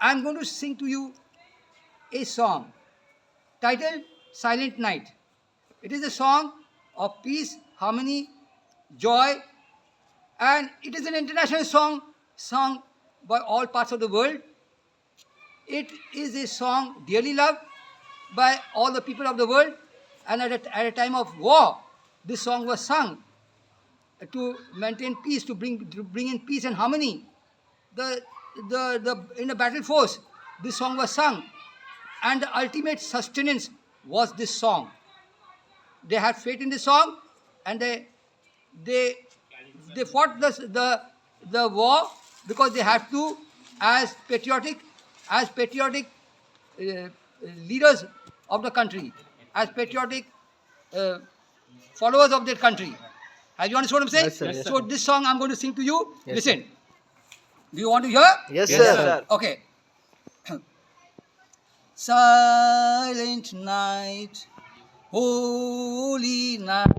I'm going to sing to you a song titled Silent Night. It is a song of peace, harmony, joy, and it is an international song sung by all parts of the world. It is a song dearly loved by all the people of the world, and at a time of war, this song was sung to maintain peace, to bring in peace and harmony. The, in the battle force, this song was sung, and the ultimate sustenance was this song. They had faith in this song, and they they fought the war because they had to, as patriotic uh, leaders of the country, as patriotic uh, followers of their country. Have you understood what I'm saying? Yes, sir. Yes, So this song I'm going to sing to you. Yes, Listen. Do you want to hear? Yes, Yes, sir. sir. Okay. Silent night, holy night,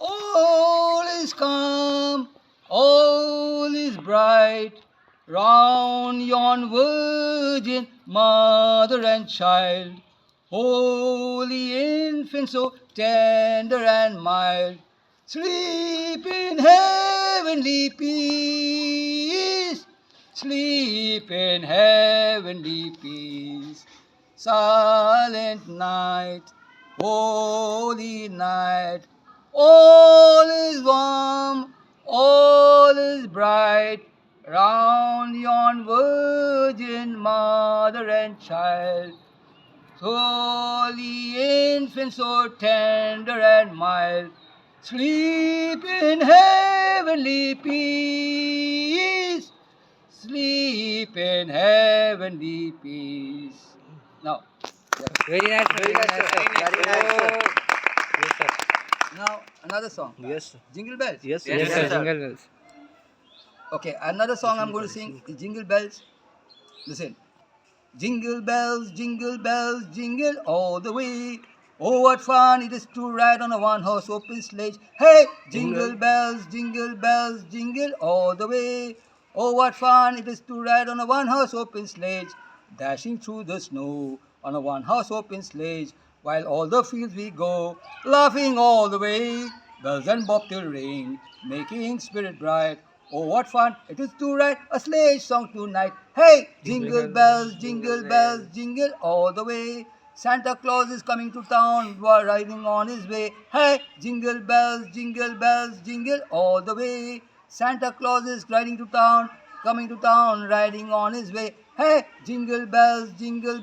all is calm, all is bright, round yon virgin mother and child, holy infant so tender and mild, sleep in heavenly peace, sleep in heavenly peace. Silent night, holy night, all is warm, all is bright, round yon virgin mother and child. Holy infant, so tender and mild, sleep in heavenly peace, sleep in heavenly peace. Now, Very nice, very nice, sir. Very nice, sir. Yes, sir. now another song. Yes, sir. Jingle bells. Yes, sir. Yes, Yes, sir. sir. Jingle bells. Okay, another song I'm going to sing is Jingle Bells. Listen. Jingle bells, jingle all the way. Oh, what fun it is to ride on a one-horse open sledge. Hey, jingle bells, jingle all the way. Oh, what fun it is to ride on a one-horse open sledge. Dashing through the snow on a one-horse open sledge. While all the fields we go, laughing all the way. Bells and bobtail ring, making spirit bright. Oh, what fun it is to ride a sledge song tonight. Hey, jingle bells, jingle all the way. Santa Claus is coming to town, riding on his way. Hey, jingle bells, jingle all the way. Santa Claus is riding to town, coming to town, riding on his way. Hey, jingle bells, jingle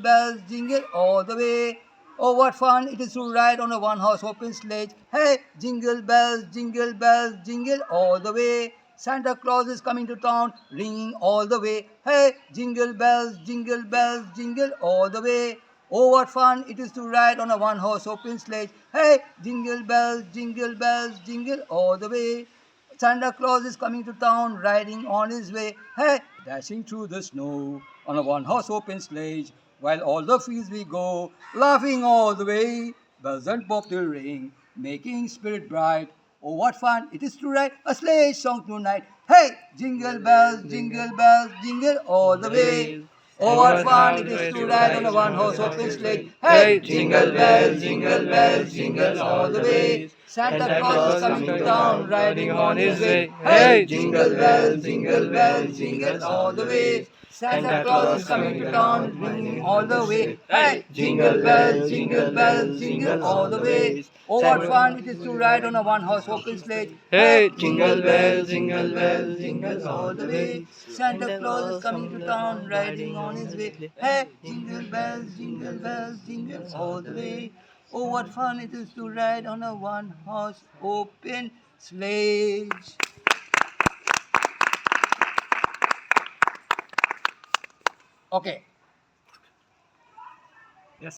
all the way. Oh, what fun it is to ride on a one-horse open sledge. Hey, jingle bells, jingle all the way. Santa Claus is coming to town, ringing all the way. Hey, jingle bells, jingle all the way. Oh, what fun it is to ride on a one-horse open sledge. Hey, jingle bells, jingle all the way. Santa Claus is coming to town, riding on his way. Hey, dashing through the snow on a one-horse open sledge. While all the fields we go, laughing all the way. Bells and bobtail ring, making spirit bright. Oh, what fun it is to ride a sleigh song tonight. Hey, jingle bells, jingle all the way. Oh, what fun it is to ride on a one-horse open sleigh. Hey, jingle bells, jingle all the way. Santa Claus is coming to town, riding on his way. Hey, jingle bells, jingle all the way. Santa Claus is coming to town, ringing all the way. Hey, jingle bells, jingle all the way. Oh, what fun it is to ride on a one-horse open sledge. Hey, jingle bells, jingle all the way. Santa Claus is coming to town, riding on his way. Hey, jingle bells, jingle all the way. Oh, what fun it is to ride on a one-horse open sledge. Okay.